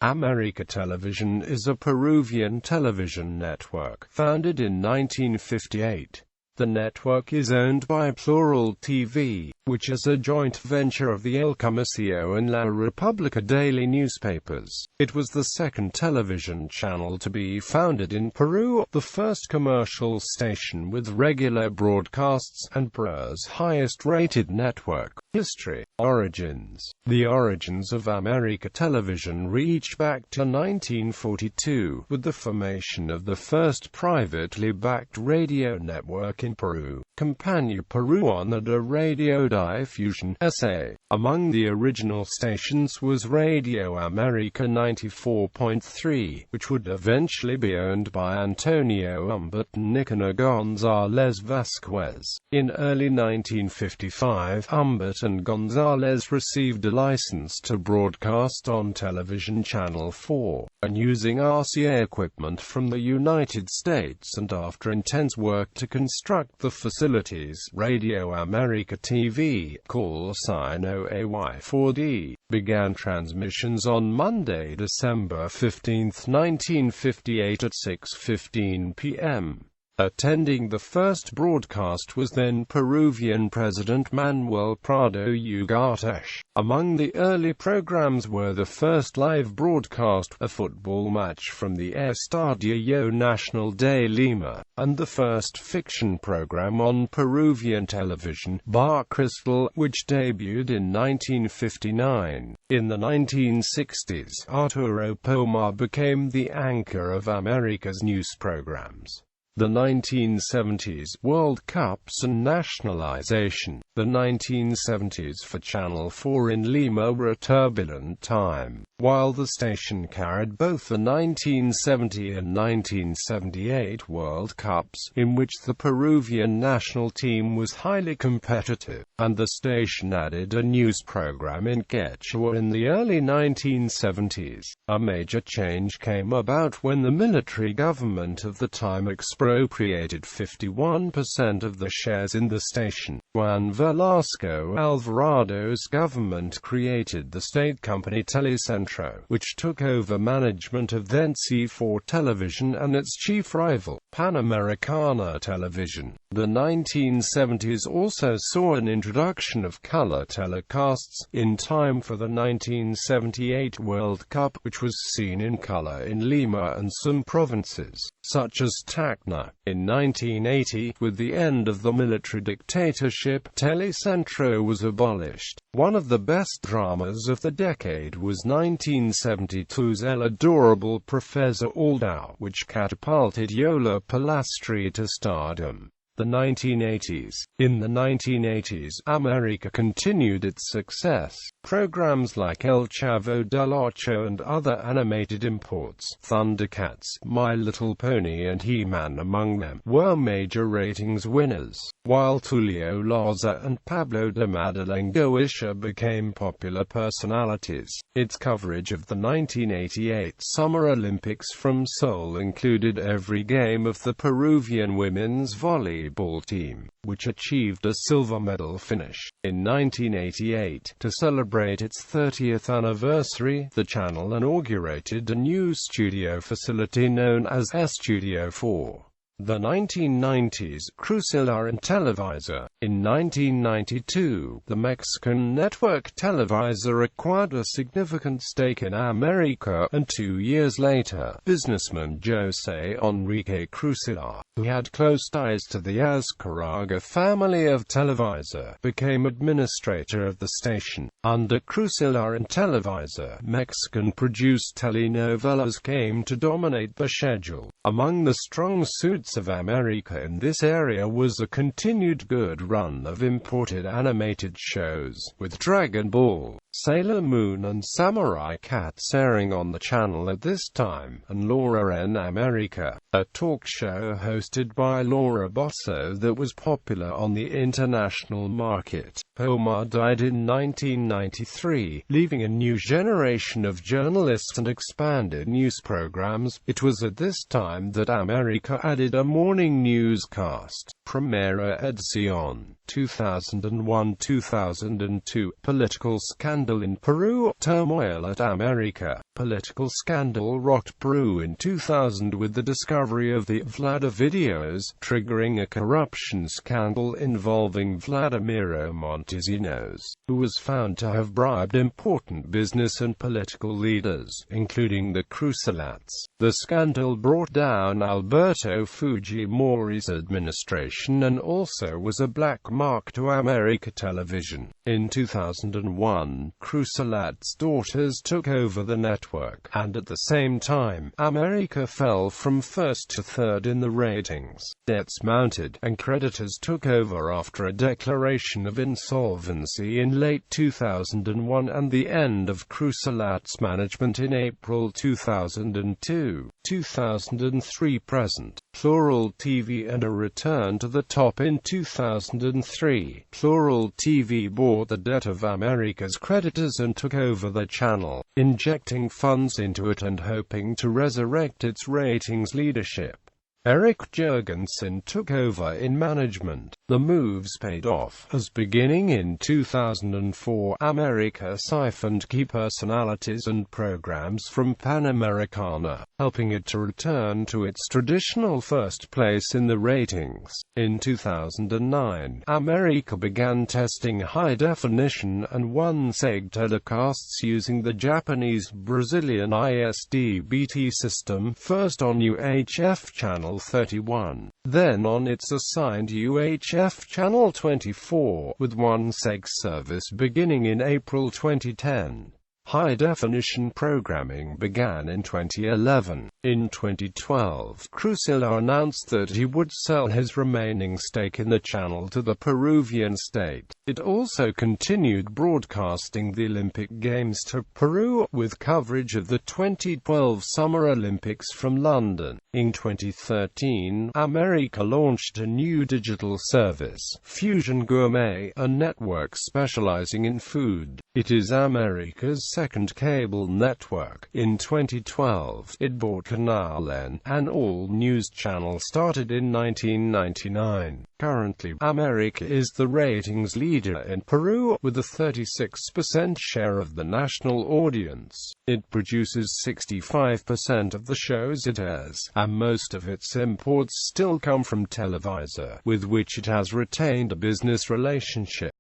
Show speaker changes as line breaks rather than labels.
América Televisión is a Peruvian television network, founded in 1958. The network is owned by Plural TV, which is a joint venture of the El Comercio and La República daily newspapers. It was the second television channel to be founded in Peru, the first commercial station with regular broadcasts, and Peru's highest-rated network. History. Origins. The origins of América Televisión reach back to 1942, with the formation of the first privately backed radio network in Peru, Compañía Peruana de Radiodifusión S.A. Among the original stations was Radio América 94.3, which would eventually be owned by Antonio Humbert and Nicanor González Vázquez. In early 1955, Humbert and González received a license to broadcast on television Channel 4, and using RCA equipment from the United States, and after intense work to construct the facilities, Radio América TV, call sign OAY4D, began transmissions on Monday, December 15, 1958 at 6:15 p.m. Attending the first broadcast was then Peruvian President Manuel Prado Ugarteche. Among the early programs were the first live broadcast, a football match from the Estadio Nacional de Lima, and the first fiction program on Peruvian television, Bar Cristal, which debuted in 1959. In the 1960s, Arturo Pomar became the anchor of América's news programs. The 1970s, World Cups and nationalization. The 1970s for Channel 4 in Lima were a turbulent time. While the station carried both the 1970 and 1978 World Cups, in which the Peruvian national team was highly competitive, and the station added a news program in Quechua in the early 1970s. A major change came about when the military government of the time expropriated 51% of the shares in the station. Juan Velasco Alvarado's government created the state company Telecentro, which took over management of then C4 Television and its chief rival, Panamericana Television. The 1970s also saw an introduction of color telecasts, in time for the 1978 World Cup, which was seen in color in Lima and some provinces, such as Tacna. In 1980, with the end of the military dictatorship, Telecentro was abolished. One of the best dramas of the decade was 1972's El Adorable Professor Aldao, which catapulted Yola Palastri to stardom. The 1980s. In the 1980s, América continued its success. Programs like El Chavo del Ocho and other animated imports, Thundercats, My Little Pony and He-Man among them, were major ratings winners, while Tulio Loza and Pablo de Madeleine Goitia became popular personalities. Its coverage of the 1988 Summer Olympics from Seoul included every game of the Peruvian women's volleyball team, which achieved a silver medal finish. In 1988, to celebrate its 30th anniversary, the channel inaugurated a new studio facility known as Studio 4. The 1990s, Crucelar and Televisa. In 1992, the Mexican network Televisa acquired a significant stake in América, and 2 years later, businessman José Enrique Crucelar, who had close ties to the Azcárraga family of Televisa, became administrator of the station. Under Crucelar and Televisa, Mexican-produced telenovelas came to dominate the schedule. Among the strong suits of América in this area was a continued good run of imported animated shows, with Dragon Ball, Sailor Moon and Samurai Cats airing on the channel at this time, and Laura en América, a talk show hosted by Laura Bosso that was popular on the international market. Pomar died in 1993, leaving a new generation of journalists and expanded news programs. It was at this time that América added a morning newscast. Primera Edición, 2001-2002. Political scandal in Peru. Turmoil at América. Political scandal rocked Peru in 2000 with the discovery of the Vlada videos, triggering a corruption scandal involving Vladimiro Montesinos, who was found to have bribed important business and political leaders, including the Crucelats. The scandal brought down Alberto Fujimori's administration and also was a black mark to América Televisión. In 2001, Crucelat's daughters took over the network, and at the same time, América fell from first to third in the ratings. Debts mounted, and creditors took over after a declaration of insolvency in late 2001 and the end of Crucelat's management in April 2002. 2003 present. Plural TV and a return to the top in 2003. Plural TV bought the debt of América's creditors and took over the channel, injecting funds into it and hoping to resurrect its ratings leadership. Eric Jurgensen took over in management. The moves paid off, as beginning in 2004, América siphoned key personalities and programs from Panamericana, helping it to return to its traditional first place in the ratings. In 2009, América began testing high-definition and one-seg telecasts using the Japanese-Brazilian ISDBT system, first on UHF channel 31, then on its assigned UHF channel 24, with one-seg service beginning in April 2010. High-definition programming began in 2011. In 2012, Crucilla announced that he would sell his remaining stake in the channel to the Peruvian state. It also continued broadcasting the Olympic Games to Peru, with coverage of the 2012 Summer Olympics from London. In 2013, América launched a new digital service, Fusion Gourmet, a network specializing in food. It is América's second cable network. In 2012, it bought Canal N, an all-news channel started in 1999. Currently, América is the ratings leader in Peru, with a 36% share of the national audience. It produces 65% of the shows it airs, and most of its imports still come from Televisa, with which it has retained a business relationship.